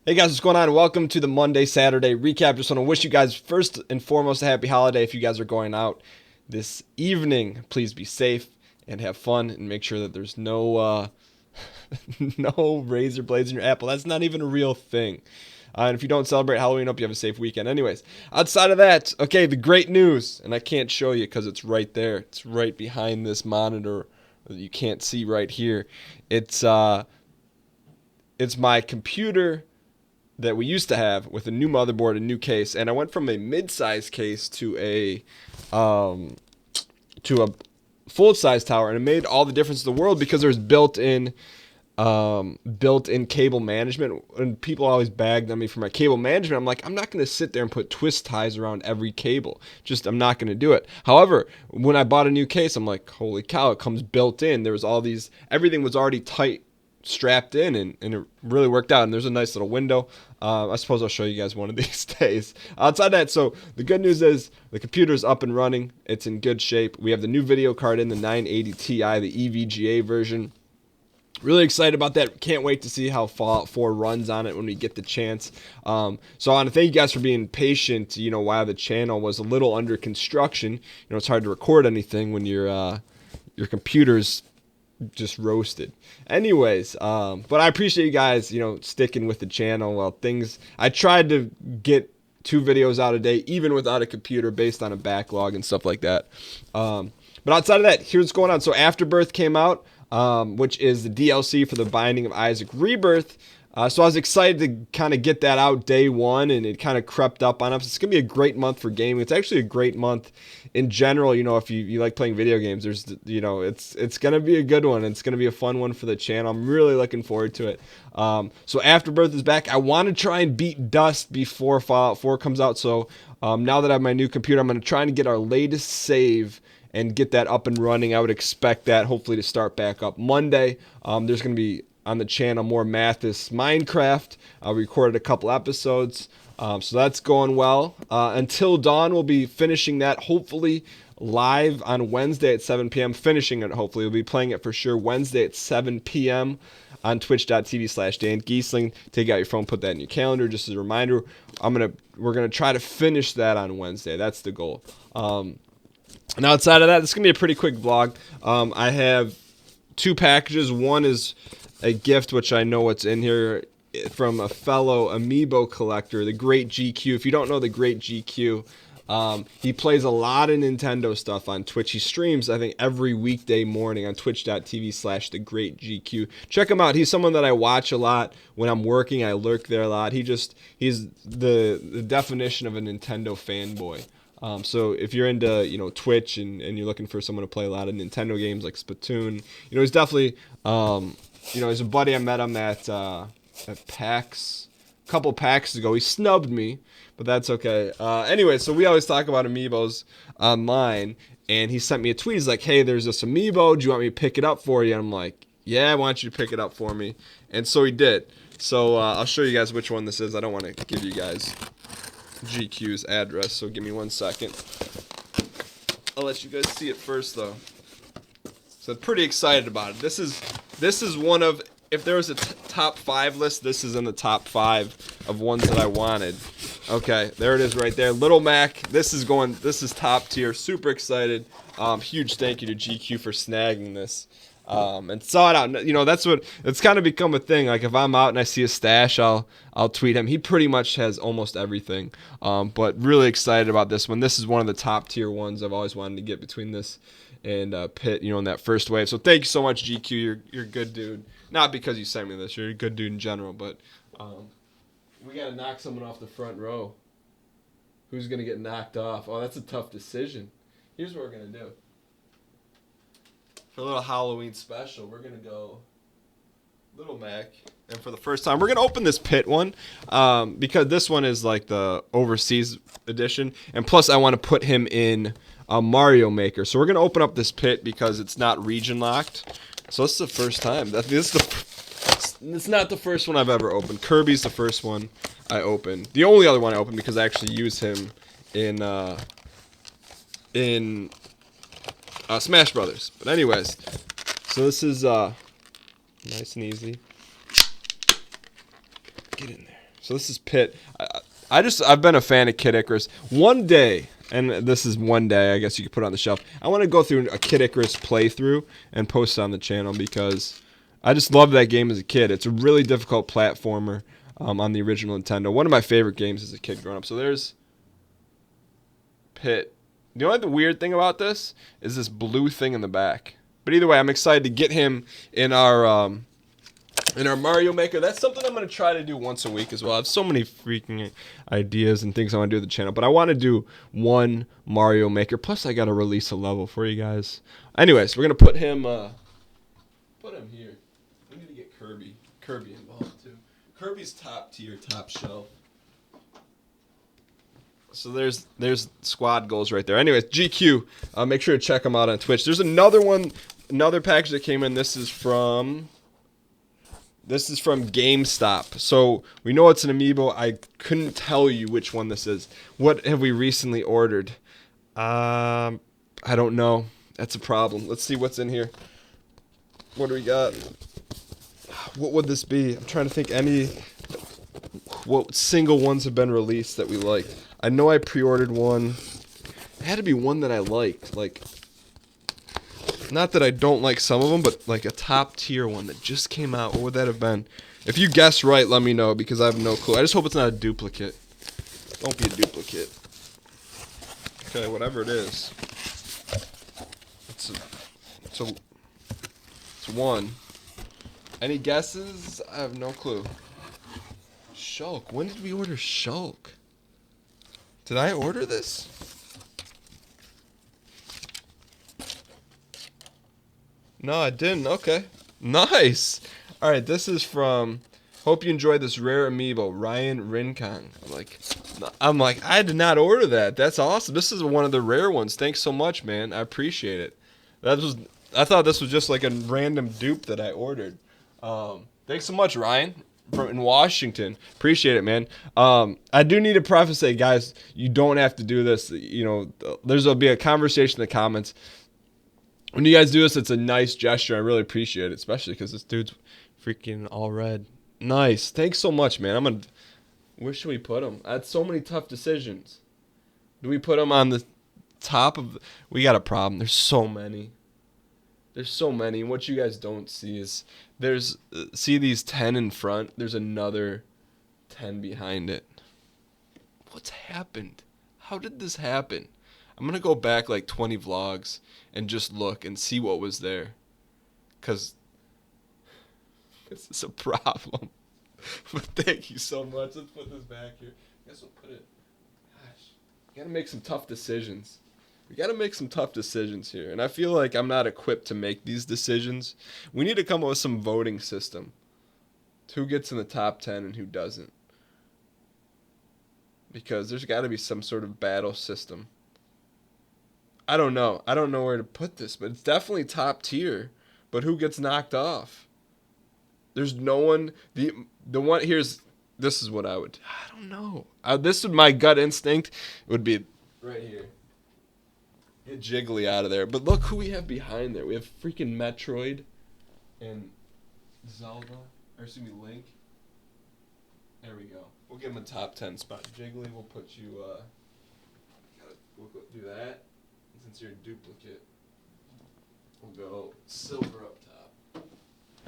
Hey guys, what's going on? Welcome to the Monday, Saturday recap. Just want to wish you guys first and foremost a happy holiday. If you guys are going out this evening, please be safe and have fun and make sure that there's no no razor blades in your apple. That's not even a real thing. And if you don't celebrate Halloween, hope you have a safe weekend. Anyways, outside of that, okay, the great news, and I can't show you because it's right there. It's right behind this monitor that you can't see right here. It's my computer that we used to have with a new motherboard, a new case, and I went from a mid-size case um, to a full-size tower, and it made all the difference in the world because there's built-in cable management. And people always bagged on me for my cable management. I'm like, I'm not going to sit there and put twist ties around every cable. Just I'm not going to do it. However, when I bought a new case, I'm like, holy cow, it comes built in. There was everything was already tight strapped in, and it really worked out. And there's a nice little window. I suppose I'll show you guys one of these days. Outside that, so the good news is the computer's up and running. It's in good shape. We have the new video card in, the 980 Ti, the EVGA version. Really excited about that. Can't wait to see how Fallout 4 runs on it when we get the chance. So I want to thank you guys for being patient, while the channel was a little under construction. It's hard to record anything when your computer's just roasted. Anyways, but I appreciate you guys, sticking with the channel. Well, I tried to get 2 videos out a day, even without a computer, based on a backlog and stuff like that. But outside of that, here's what's going on. So Afterbirth came out, which is the DLC for the Binding of Isaac Rebirth. So I was excited to kind of get that out day one, and it kind of crept up on us. It's going to be a great month for gaming. It's actually a great month in general. If you like playing video games, it's going to be a good one. It's going to be a fun one for the channel. I'm really looking forward to it. So Afterbirth is back. I want to try and beat Dust before Fallout 4 comes out. So now that I have my new computer, I'm going to try and get our latest save and get that up and running. I would expect that hopefully to start back up Monday. There's going to be on the channel more Mathis Minecraft. I recorded a couple episodes, so that's going well. Until Dawn, we'll be finishing that hopefully live on Wednesday at 7 p.m. Finishing it hopefully. We'll be playing it for sure Wednesday at 7 p.m. on twitch.tv/Dan Gheesling. Take out your phone, put that in your calendar just as a reminder. We're gonna try to finish that on Wednesday. That's the goal. And outside of that, this is going to be a pretty quick vlog. I have 2 packages. One is a gift, which I know what's in here, from a fellow Amiibo collector, the Great GQ. If you don't know the Great GQ, he plays a lot of Nintendo stuff on Twitch. He streams, I think, every weekday morning on twitch.tv/thegreatgq. Check him out. He's someone that I watch a lot. When I'm working, I lurk there a lot. He's the definition of a Nintendo fanboy. So if you're into, Twitch and you're looking for someone to play a lot of Nintendo games like Splatoon, he's definitely, he's a buddy. I met him at PAX a couple PAX ago. He snubbed me, but that's okay. Anyway, so we always talk about Amiibos online, and he sent me a tweet. He's like, hey, there's this Amiibo. Do you want me to pick it up for you? And I'm like, yeah, I want you to pick it up for me. And so he did. So I'll show you guys which one this is. I don't want to give you guys GQ's address, so give me 1 second. I'll let you guys see it first, though. So I'm pretty excited about it. This is one of, if there was a top 5 list, this is in the top 5 of ones that I wanted. Okay, there it is right there. Little Mac. This is top tier. Super excited. Huge thank you to GQ for snagging this. And saw it out. It's kind of become a thing. Like if I'm out and I see a stash, I'll tweet him. He pretty much has almost everything. But really excited about this one. This is one of the top tier ones I've always wanted to get between this and Pitt, in that first wave. So thank you so much, GQ. You're a good dude. Not because you sent me this. You're a good dude in general. But we gotta knock someone off the front row. Who's gonna get knocked off? Oh, that's a tough decision. Here's what we're gonna do. For a little Halloween special, we're going to go Little Mac. And for the first time, we're going to open this Pit one because this one is like the overseas edition. And plus, I want to put him in Mario Maker. So we're going to open up this Pit because it's not region locked. So this is the first time. It's not the first one I've ever opened. Kirby's the first one I opened. The only other one I opened because I actually use him in Smash Brothers. But anyways, so this is nice and easy. Get in there. So this is Pit. I've been a fan of Kid Icarus. One day, and this is one day, I guess you could put it on the shelf. I want to go through a Kid Icarus playthrough and post it on the channel because I just loved that game as a kid. It's a really difficult platformer on the original Nintendo. One of my favorite games as a kid growing up. So there's Pit. You know what the weird thing about this is this blue thing in the back. But either way, I'm excited to get him in our Mario Maker. That's something I'm going to try to do once a week as well. I have so many freaking ideas and things I want to do with the channel, but I want to do one Mario Maker. Plus, I got to release a level for you guys. Anyways, we're going to put him here. We need to get Kirby involved too. Kirby's top tier, top shelf. So there's squad goals right there. Anyways, GQ. Make sure to check them out on Twitch. There's another package that came in. This is from GameStop. So we know it's an Amiibo. I couldn't tell you which one this is. What have we recently ordered? I don't know. That's a problem. Let's see what's in here. What do we got? What would this be? I'm trying to think what single ones have been released that we liked. I know I pre-ordered one. It had to be one that I liked. Like, not that I don't like some of them, but like a top tier one that just came out. What would that have been? If you guess right, let me know because I have no clue. I just hope it's not a duplicate. Don't be a duplicate. Okay, whatever it is. It's one. Any guesses? I have no clue. Shulk. When did we order Shulk? Did I order this? No, I didn't. Okay. Nice. All right, this is from Hope you enjoyed this rare Amiibo, Ryan Rincon. I'm like, I did not order that. That's awesome. This is one of the rare ones. Thanks so much, man. I appreciate it. I thought this was just like a random dupe that I ordered. Thanks so much, Ryan, from in Washington. Appreciate it, man. I do need to preface it, guys. You don't have to do this. You know, there'll be a conversation in the comments. When you guys do this, it's a nice gesture. I really appreciate it, especially because this dude's freaking all red. Nice. Thanks so much, man. Where should we put him? I had so many tough decisions. Do we put him on the top of... We got a problem. There's so many. What you guys don't see is see these 10 in front? There's another 10 behind it. What's happened? How did this happen? I'm going to go back like 20 vlogs and just look and see what was there. Because this is a problem. But thank you so much. Let's put this back here. I guess we'll put it... Gosh. We got to make some tough decisions. Here. And I feel like I'm not equipped to make these decisions. We need to come up with some voting system. Who gets in the top 10 and who doesn't. Because there's got to be some sort of battle system. I don't know where to put this, but it's definitely top tier. But who gets knocked off? There's no one. The one here's. This is what I don't know. This is my gut instinct. It would be right here. Get Jiggly out of there. But look who we have behind there. We have freaking Metroid and Zelda. Or excuse me, Link. There we go. We'll give him a top 10 spot. Jiggly, we'll put you. We'll go do that. Since you're a duplicate, we'll go silver up top.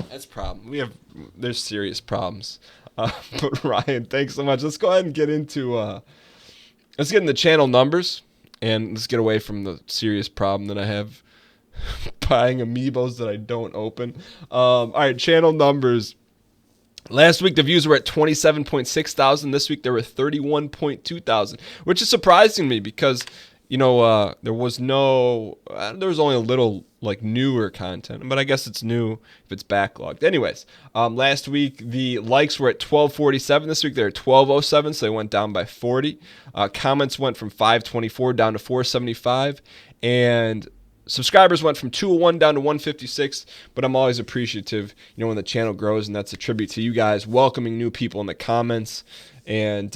That's a problem. There's serious problems. But Ryan, thanks so much. Let's go ahead and get into let's get in the channel numbers and let's get away from the serious problem that I have buying Amiibos that I don't open. All right, channel numbers. Last week the views were at 27.6 thousand. This week there were 31.2 thousand, which is surprising to me because there was only a little like newer content, but I guess it's new if it's backlogged. Anyways, last week the likes were at 1247. This week they're at 1207, so they went down by 40. Comments went from 524 down to 475, and subscribers went from 201 down to 156. But I'm always appreciative, when the channel grows, and that's a tribute to you guys welcoming new people in the comments. And,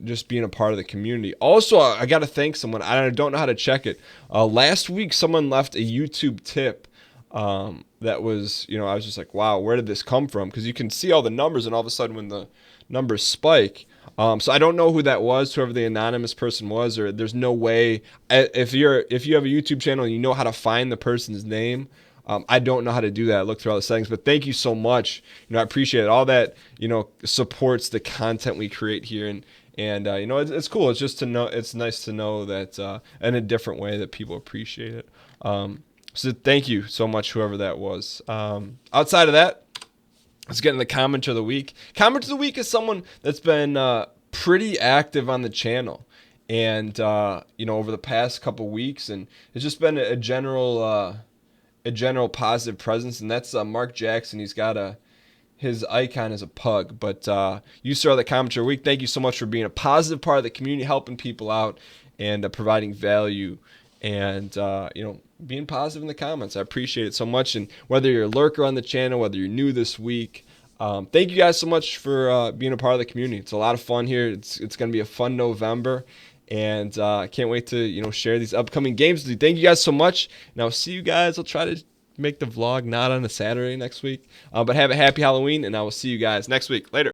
just being a part of the community. Also, I got to thank someone. I don't know how to check it. Last week, someone left a YouTube tip that was, I was just like, wow, where did this come from? Because you can see all the numbers, and all of a sudden when the numbers spike. So I don't know who that was, whoever the anonymous person was, or there's no way if you have a YouTube channel and you know how to find the person's name. I don't know how to do that. I look through all the settings, but thank you so much. I appreciate it. All that supports the content we create here, and it's cool. It's just to know. It's nice to know that in a different way that people appreciate it. So thank you so much, whoever that was. Outside of that, let's get in the comment of the week. Comment of the week is someone that's been pretty active on the channel, and over the past couple weeks, and it's just been a general positive presence, and that's Mark Jackson. He's got his icon is a pug, but you saw the comment of the week. Thank you so much for being a positive part of the community, helping people out, and providing value, and being positive in the comments. I appreciate it so much. And whether you're a lurker on the channel, whether you're new this week, thank you guys so much for being a part of the community. It's a lot of fun here. It's going to be a fun November, and I can't wait to share these upcoming games with you. Thank you guys so much, and I'll see you guys. I'll try to make the vlog not on a Saturday next week, but have a happy Halloween, and I will see you guys next week. Later.